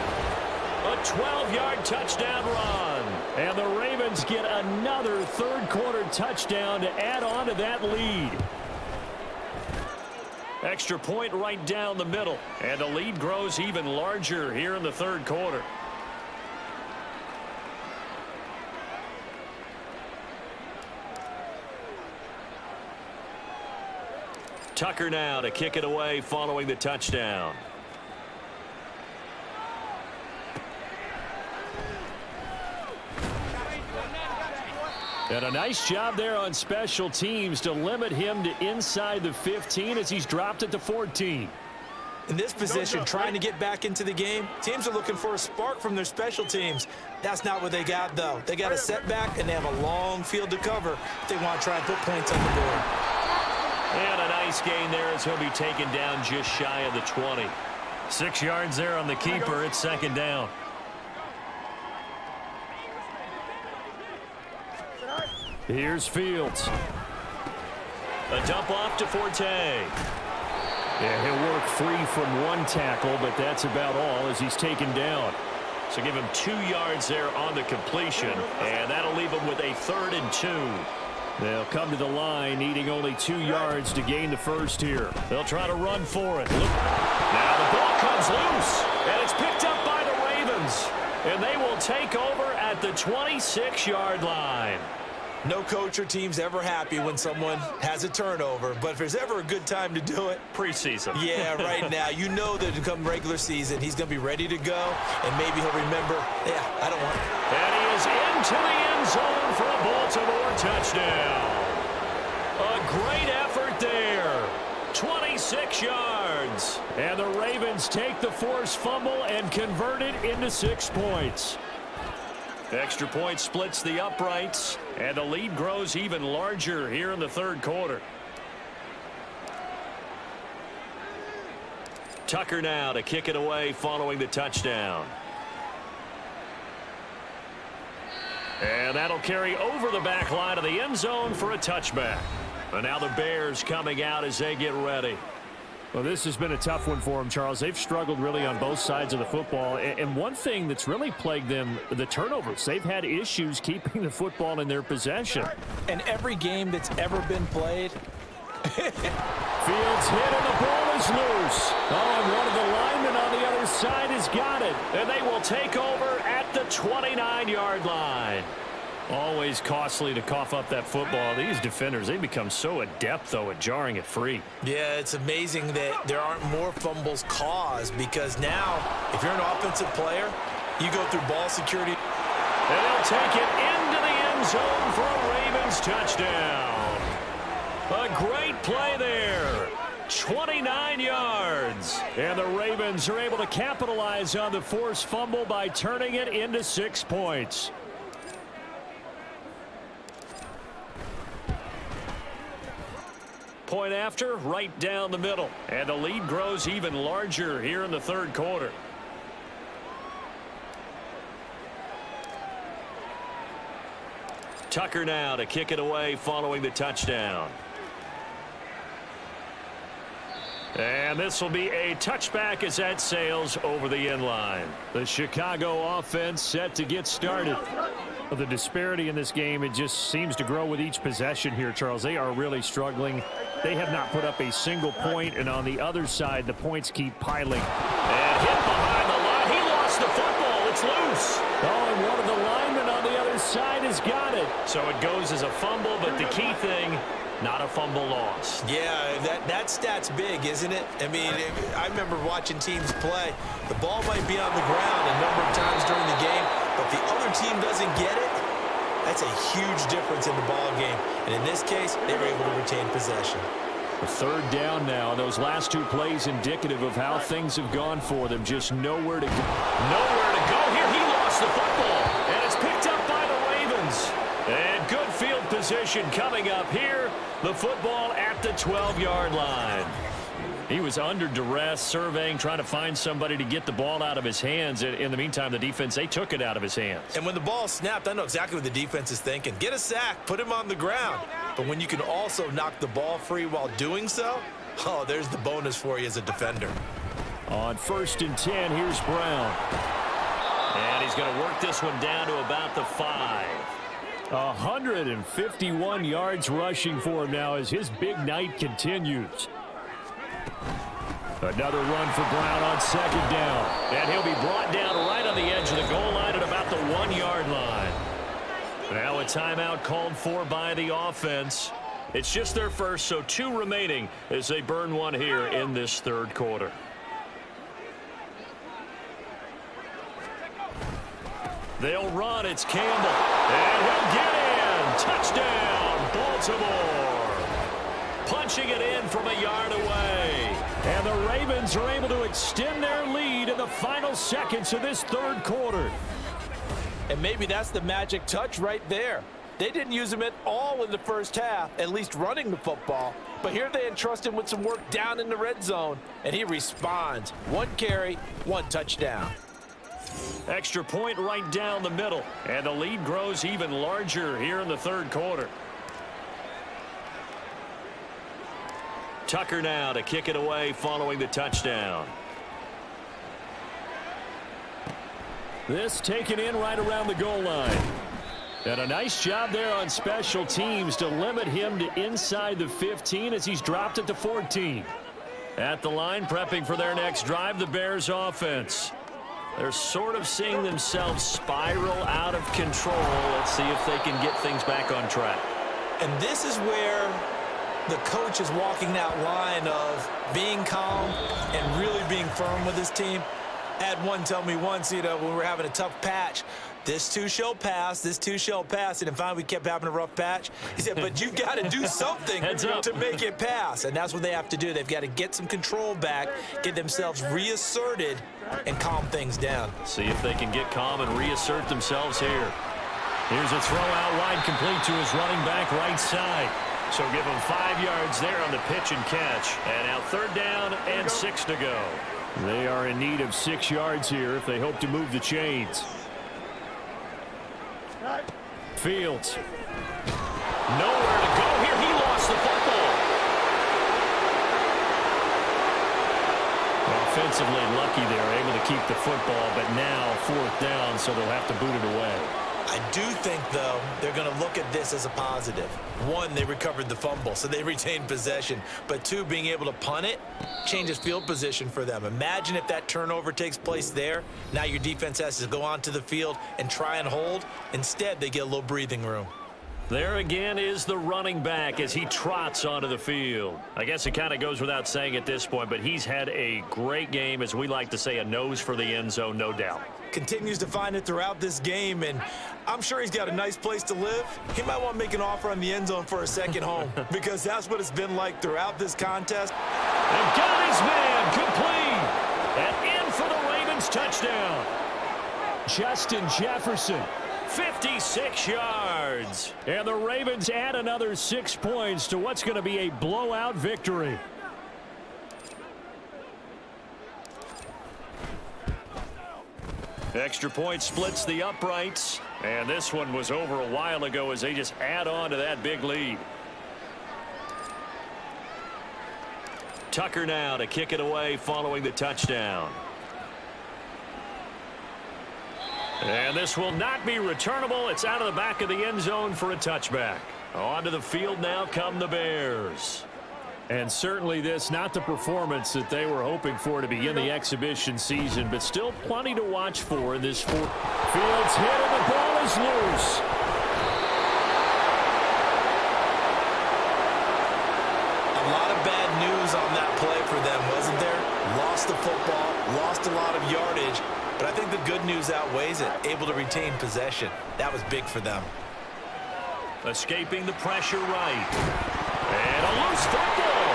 A 12-yard touchdown run. And the Ravens get another 3rd quarter touchdown to add on to that lead. Extra point right down the middle. And the lead grows even larger here in the 3rd quarter. Tucker now to kick it away following the touchdown. And a nice job there on special teams to limit him to inside the 15 as he's dropped at the 14. In this position, trying to get back into the game, teams are looking for a spark from their special teams. That's not what they got, though. They got a setback, and they have a long field to cover if they want to try and put points on the board. And a nice gain there as he'll be taken down just shy of the 20. 6 yards there on the keeper. It's 2nd down. Here's Fields. A dump off to Forte. Yeah, he'll work free from one tackle, but that's about all as he's taken down. So give him 2 yards there on the completion, and that'll leave him with a 3rd and 2. They'll come to the line, needing only 2 yards to gain the first here. They'll try to run for it. Look. Now the ball comes loose, and it's picked up by the Ravens. And they will take over at the 26-yard line. No coach or team's ever happy when someone has a turnover, but if there's ever a good time to do it, preseason. Yeah, right now. You know that come regular season, he's going to be ready to go, and maybe he'll remember, yeah, I don't want it. And he is into the end zone for a Baltimore touchdown. A great effort there. 26 yards. And the Ravens take the forced fumble and convert it into 6 points. Extra point splits the uprights, and the lead grows even larger here in the 3rd quarter. Tucker now to kick it away following the touchdown. And that'll carry over the back line of the end zone for a touchback. And now the Bears coming out as they get ready. Well, this has been a tough one for them, Charles. They've struggled really on both sides of the football. And one thing that's really plagued them, the turnovers. They've had issues keeping the football in their possession. And every game that's ever been played. Fields hit and the ball is loose. Oh, and one of the has got it. And they will take over at the 29-yard line. Always costly to cough up that football. These defenders, they become so adept, though, at jarring it free. Yeah, it's amazing that there aren't more fumbles caused because now, if you're an offensive player, you go through ball security. And they'll take it into the end zone for a Ravens touchdown. A great play there. 29 yards. And the Ravens are able to capitalize on the forced fumble by turning it into 6 points. Point after, right down the middle. And the lead grows even larger here in the third quarter. Tucker now to kick it away following the touchdown. And this will be a touchback as that sails over the end line. The Chicago offense set to get started. Well, the disparity in this game, it just seems to grow with each possession here, Charles. They are really struggling. They have not put up a single point, and on the other side, the points keep piling. And hit behind the line. He lost the football. It's loose. Oh, and one of the linemen on the other side has got it. So it goes as a fumble, but the key thing, not a fumble loss. Yeah, that stat's big, isn't it? I mean, I remember watching teams play. The ball might be on the ground a number of times during the game, but if the other team doesn't get it, that's a huge difference in the ball game. And in this case, they were able to retain possession. A third down now. Those last two plays indicative of how things have gone for them. Just nowhere to go. Nowhere to go here. He lost the football, and it's picked up by the Ravens. And good field position coming up here. The football at the 12-yard line. He was under duress, surveying, trying to find somebody to get the ball out of his hands. In the meantime, the defense, they took it out of his hands. And when the ball snapped, I know exactly what the defense is thinking. Get a sack, put him on the ground. But when you can also knock the ball free while doing so, oh, there's the bonus for you as a defender. On 1st and 10, here's Brown. And he's going to work this one down to about the 5. 151 yards rushing for him now as his big night continues. Another run for Brown on 2nd down. And he'll be brought down right on the edge of the goal line at about the 1-yard line. Now a timeout called for by the offense. It's just their first, so 2 remaining as they burn one here in this third quarter. They'll run. It's Campbell. And he'll get in. Touchdown, Baltimore. Punching it in from a yard away. And the Ravens are able to extend their lead in the final seconds of this third quarter. And maybe that's the magic touch right there. They didn't use him at all in the first half, at least running the football. But here they entrust him with some work down in the red zone, and he responds. 1 carry, 1 touchdown. Extra point right down the middle. And the lead grows even larger here in the third quarter. Tucker now to kick it away following the touchdown. This taken in right around the goal line. And a nice job there on special teams to limit him to inside the 15 as he's dropped it to 14. At the line, prepping for their next drive, the Bears offense. They're sort of seeing themselves spiral out of control. Let's see if they can get things back on track. And this is where the coach is walking that line of being calm and really being firm with his team. I had one tell me once, when we were having a tough patch, this too shall pass, this too shall pass. And finally we kept having a rough patch. He said, but you've got to do something to make it pass. And that's what they have to do. They've got to get some control back, get themselves reasserted, and calm things down. See if they can get calm and reassert themselves here. Here's a throw out wide, complete to his running back right side. So give him 5 yards there on the pitch and catch. And now 3rd down and 6 to go. They are in need of 6 yards here if they hope to move the chains. Fields. Nowhere to go here. He lost the football. Offensively lucky they're able to keep the football, but now 4th down, so they'll have to boot it away. I do think, though, they're going to look at this as a positive. One, they recovered the fumble, so they retained possession. But two, being able to punt it changes field position for them. Imagine if that turnover takes place there. Now your defense has to go onto the field and try and hold. Instead, they get a little breathing room. There again is the running back as he trots onto the field. I guess it kind of goes without saying at this point, but he's had a great game, as we like to say, a nose for the end zone, no doubt. Continues to find it throughout this game, and I'm sure he's got a nice place to live. He might want to make an offer on the end zone for a second home because that's what it's been like throughout this contest. And got his man complete. And in for the Ravens touchdown. Justin Jefferson. 56 yards. And the Ravens add another 6 points to what's going to be a blowout victory. Extra point splits the uprights. And this one was over a while ago as they just add on to that big lead. Tucker now to kick it away following the touchdown. And this will not be returnable. It's out of the back of the end zone for a touchback. Onto the field now come the Bears. And certainly this, not the performance that they were hoping for to begin the exhibition season, but still plenty to watch for in this fourth. Fields hit and the ball is loose. A lot of bad news on that play for them, wasn't there? Lost the football, lost a lot of yardage, but I think the good news outweighs it. Able to retain possession. That was big for them. Escaping the pressure right. And a loose football.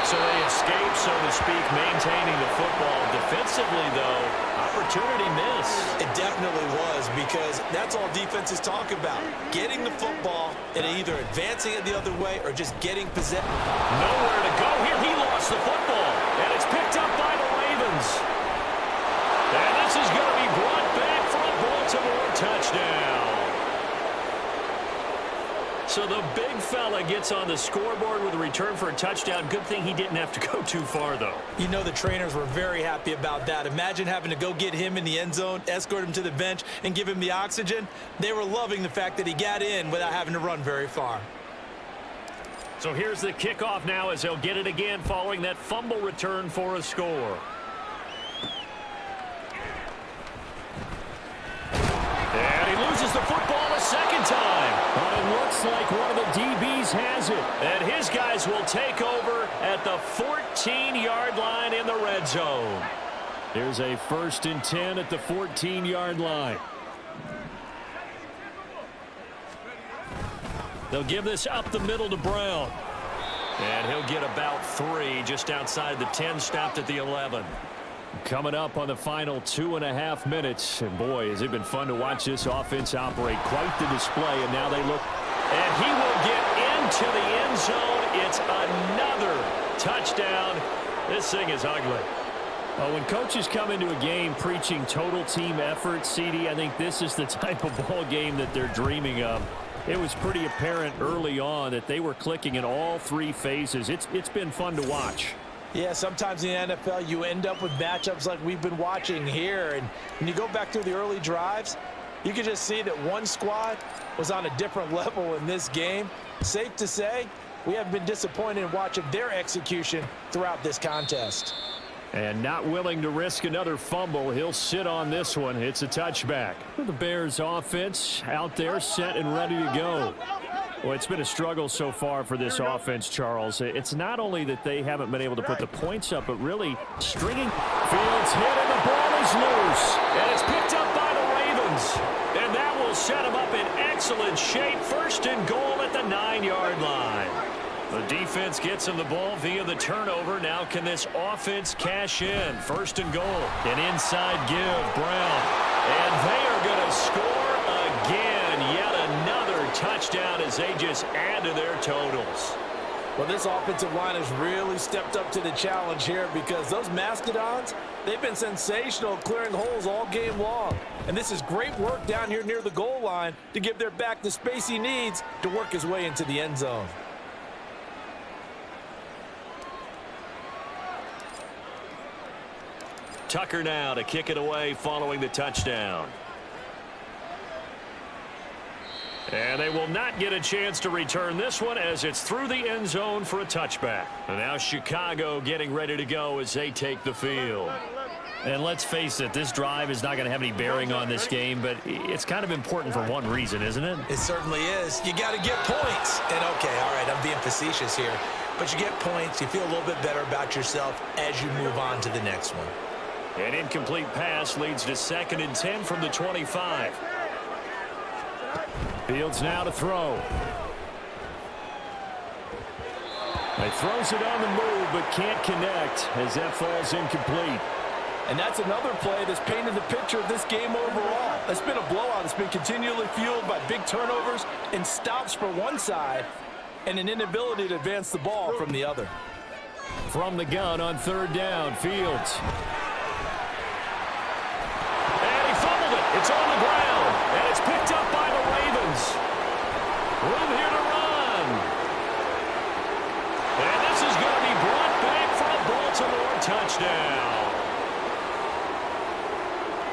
So they escape, so to speak, maintaining the football. Defensively, though, opportunity miss. It definitely was, because that's all defenses talk about. Getting the football and either advancing it the other way or just getting possession. Nowhere to go here. He lost the football. And it's picked up by the Ravens. And this is going to be brought back for a Baltimore touchdown. So the big fella gets on the scoreboard with a return for a touchdown. Good thing he didn't have to go too far, though. You know the trainers were very happy about that. Imagine having to go get him in the end zone, escort him to the bench, and give him the oxygen. They were loving the fact that he got in without having to run very far. So here's the kickoff now as they'll get it again following that fumble return for a score. And he loses the football a second time. But it looks like one of the DBs has it. And his guys will take over at the 14-yard line in the red zone. Here's a 1st and 10 at the 14-yard line. They'll give this up the middle to Brown. And he'll get about 3 just outside the 10, stopped at the 11. Coming up on the final 2.5 minutes. And boy, has it been fun to watch this offense operate. Quite the display. And now they look. And he will get into the end zone. It's another touchdown. This thing is ugly. Well, when coaches come into a game preaching total team effort, CD, I think this is the type of ball game that they're dreaming of. It was pretty apparent early on that they were clicking in all 3 phases. It's been fun to watch. Yeah, sometimes in the NFL you end up with matchups like we've been watching here. And when you go back through the early drives, you can just see that one squad was on a different level in this game. Safe to say, we haven't been disappointed in watching their execution throughout this contest. And not willing to risk another fumble. He'll sit on this one. It's a touchback. The Bears offense out there set and ready to go. Well, it's been a struggle so far for this offense, Charles. It's not only that they haven't been able to put the points up, but really stringing. Fields hit and the ball is loose. And it's picked up by the Ravens. And that will set them up in excellent shape. 1st and goal at the 9-yard line. The defense gets him the ball via the turnover. Now can this offense cash in? 1st and goal. An inside give, Brown. And they are going to score again. Yet another touchdown as they just add to their totals. Well, this offensive line has really stepped up to the challenge here because those Mastodons, they've been sensational clearing holes all game long. And this is great work down here near the goal line to give their back the space he needs to work his way into the end zone. Tucker now to kick it away following the touchdown. And they will not get a chance to return this one as it's through the end zone for a touchback. And now Chicago getting ready to go as they take the field. And let's face it, this drive is not going to have any bearing on this game, but it's kind of important for one reason, isn't it? It certainly is. You got to get points. And, okay, all right, I'm being facetious here. But you get points. You feel a little bit better about yourself as you move on to the next one. An incomplete pass leads to 2nd and 10 from the 25. Fields now to throw. He throws it on the move, but can't connect as that falls incomplete. And that's another play that's painted the picture of this game overall. It's been a blowout. It's been continually fueled by big turnovers and stops for one side and an inability to advance the ball from the other. From the gun on 3rd down, Fields. And he fumbled it. It's on the ground. And it's picked up by the Ravens. Room here to run. And this is going to be brought back for a Baltimore touchdown.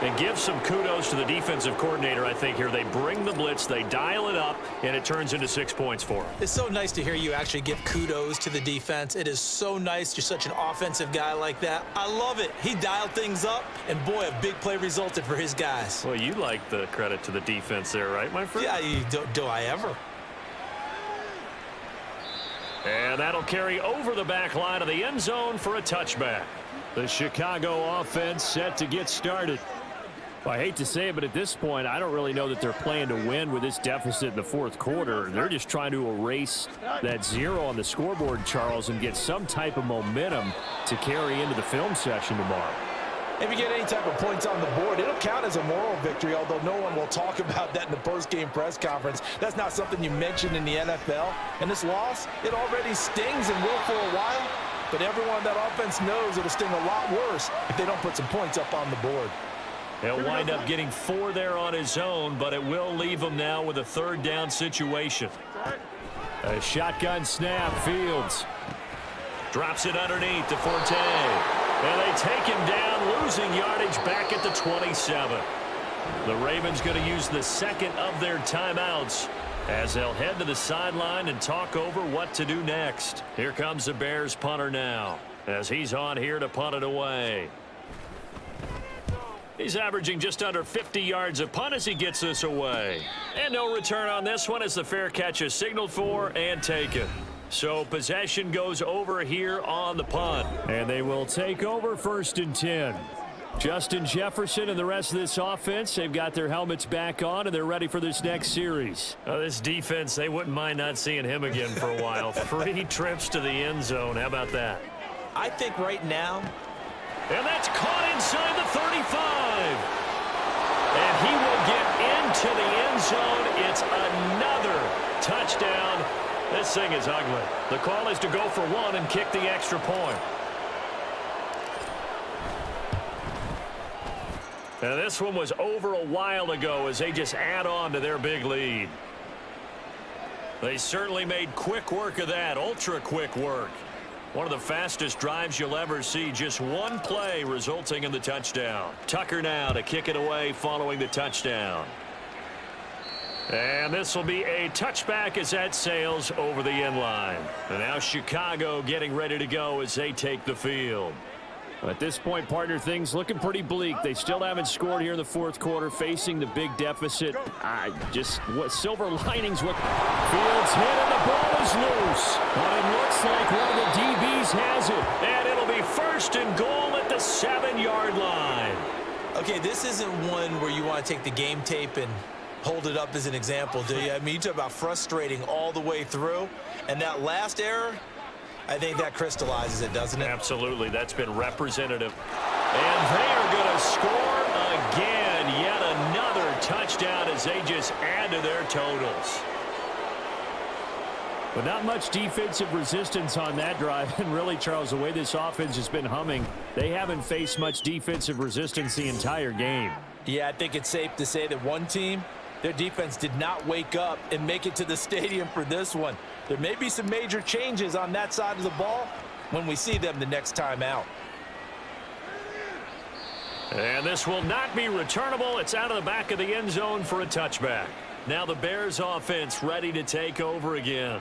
And give some kudos to the defensive coordinator, I think, here. They bring the blitz, they dial it up, and it turns into 6 points for them. It's so nice to hear you actually give kudos to the defense. It is so nice. You're such an offensive guy like that. I love it. He dialed things up, and, boy, a big play resulted for his guys. Well, you like the credit to the defense there, right, my friend? Yeah, do I ever? And that'll carry over the back line of the end zone for a touchback. The Chicago offense set to get started. Well, I hate to say it, but at this point, I don't really know that they're playing to win with this deficit in the 4th quarter. They're just trying to erase that 0 on the scoreboard, Charles, and get some type of momentum to carry into the film session tomorrow. If you get any type of points on the board, it'll count as a moral victory, although no one will talk about that in the post-game press conference. That's not something you mention in the NFL. And this loss, it already stings and will for a while, but everyone on that offense knows it'll sting a lot worse if they don't put some points up on the board. He'll wind up getting 4 there on his own, but it will leave him now with a 3rd down situation. A shotgun snap, Fields. Drops it underneath to Forte. And they take him down, losing yardage back at the 27. The Ravens going to use the 2nd of their timeouts as they'll head to the sideline and talk over what to do next. Here comes the Bears punter now as he's on here to punt it away. He's averaging just under 50 yards a punt as he gets this away. And no return on this one as the fair catch is signaled for and taken. So possession goes over here on the punt. And they will take over 1st and 10. Justin Jefferson and the rest of this offense, they've got their helmets back on, and they're ready for this next series. This defense, they wouldn't mind not seeing him again for a while. 3 trips to the end zone. How about that? I think right now, and that's caught inside the 35. And he will get into the end zone. It's another touchdown. This thing is ugly. The call is to go for 1 and kick the extra point. And this one was over a while ago as they just add on to their big lead. They certainly made quick work of that, ultra quick work. One of the fastest drives you'll ever see, just 1 play resulting in the touchdown. Tucker now to kick it away following the touchdown. And this will be a touchback as that sails over the end line. And now Chicago getting ready to go as they take the field. At this point, partner, things looking pretty bleak. They still haven't scored here in the 4th quarter, facing the big deficit. What silver linings with Fields hit and the ball is loose. But it looks like one of the DBs has it. And it'll be 1st and goal at the 7-yard line. Okay, this isn't one where you want to take the game tape and hold it up as an example, do you? I mean, you talk about frustrating all the way through. And that last error, I think that crystallizes it, doesn't it? Absolutely. That's been representative. And they are going to score again. Yet another touchdown as they just add to their totals. But not much defensive resistance on that drive. And really, Charles, the way this offense has been humming, they haven't faced much defensive resistance the entire game. Yeah, I think it's safe to say that one team, their defense did not wake up and make it to the stadium for this one. There may be some major changes on that side of the ball when we see them the next time out. And this will not be returnable. It's out of the back of the end zone for a touchback. Now the Bears offense ready to take over again.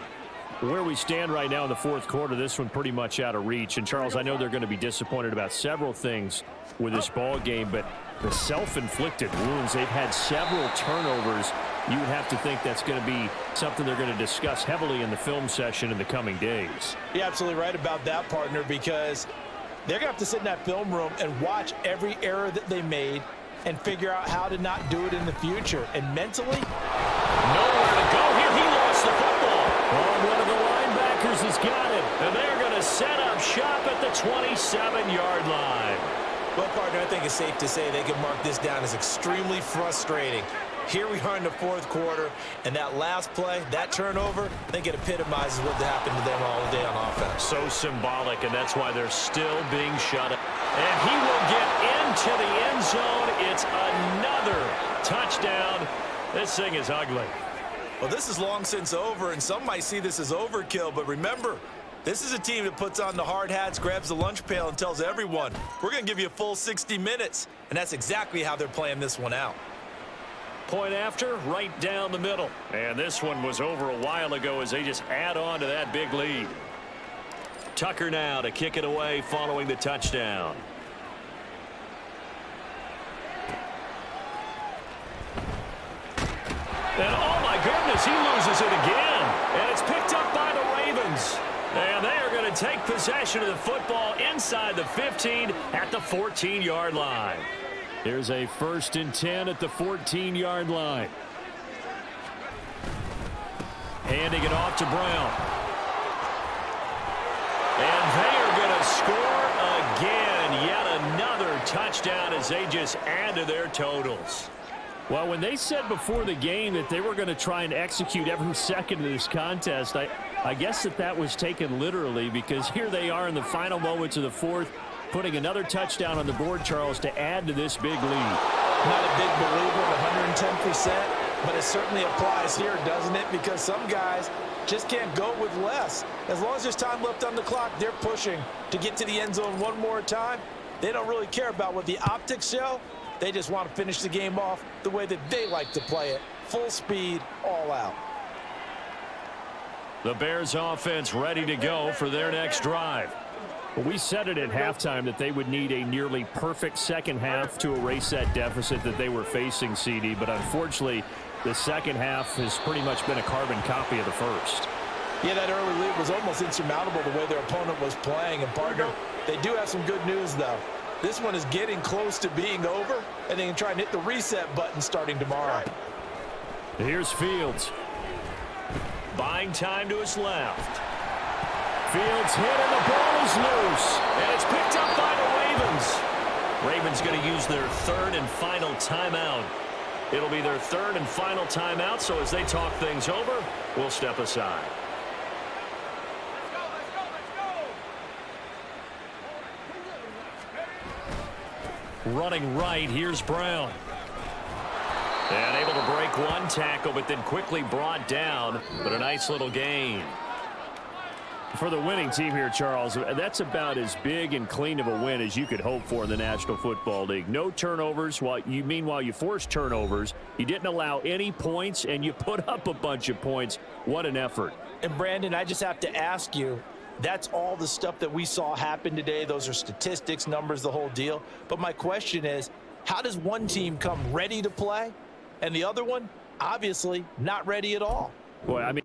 Where we stand right now in the fourth quarter, this one pretty much out of reach. And, Charles, I know they're going to be disappointed about several things with this ball game, but the self-inflicted wounds, they've had several turnovers. You would have to think that's going to be something they're going to discuss heavily in the film session in the coming days. You're absolutely right about that, partner, because they're going to have to sit in that film room and watch every error that they made and figure out how to not do it in the future. And mentally, nowhere to go here. He lost the football. Oh, one of the linebackers has got it. And they're going to set up shop at the 27-yard line. Well, partner, I think it's safe to say they can mark this down as extremely frustrating. Here we are in the fourth quarter, and that last play, that turnover, I think it epitomizes what happened to them all day on offense. So symbolic, and that's why they're still being shut up. And he will get into the end zone. It's another touchdown. This thing is ugly. Well, this is long since over, and some might see this as overkill, but remember, this is a team that puts on the hard hats, grabs the lunch pail, and tells everyone, we're going to give you a full 60 minutes. And that's exactly how they're playing this one out. Point after, right down the middle. And this one was over a while ago as they just add on to that big lead. Tucker now to kick it away following the touchdown. And oh my goodness, he loses it again. And it's picked up by the Ravens. And they are going to take possession of the football inside the 15 at the 14-yard line. Here's a 1st and 10 at the 14-yard line. Handing it off to Brown. And they are going to score again. Yet another touchdown as they just add to their totals. Well, when they said before the game that they were going to try and execute every second of this contest, I guess that was taken literally, because here they are in the final moments of the fourth, putting another touchdown on the board, Charles, to add to this big lead. not a big believer of 110%, but it certainly applies here, doesn't it? Because some guys just can't go with less. As long as there's time left on the clock, they're pushing to get to the end zone one more time. They don't really care about what the optics show. They just want to finish the game off the way that they like to play it. Full speed, all out. The Bears offense ready to go for their next drive. Well, we said it at halftime that they would need a nearly perfect second half to erase that deficit that they were facing, CD. But unfortunately, the second half has pretty much been a carbon copy of the first. Yeah, that early lead was almost insurmountable the way their opponent was playing. And, partner, they do have some good news, though. This one is getting close to being over, and they can try and hit the reset button starting tomorrow. Here's Fields. Buying time to his left. Fields hit, and the ball is loose. And it's picked up by the Ravens. Ravens going to use their third and final timeout. It'll be their third and final timeout, so as they talk things over, we'll step aside. Running right, here's Brown. And able to break one tackle, but then quickly brought down. But a nice little gain. For the winning team here, Charles, that's about as big and clean of a win as you could hope for in the National Football League. No turnovers. Meanwhile, you forced turnovers. You didn't allow any points, and you put up a bunch of points. What an effort. And, Brandon, I just have to ask you, that's all the stuff that we saw happen today. Those are statistics, numbers, the whole deal. But my question is, how does one team come ready to play and the other one, obviously, not ready at all? Boy, I mean,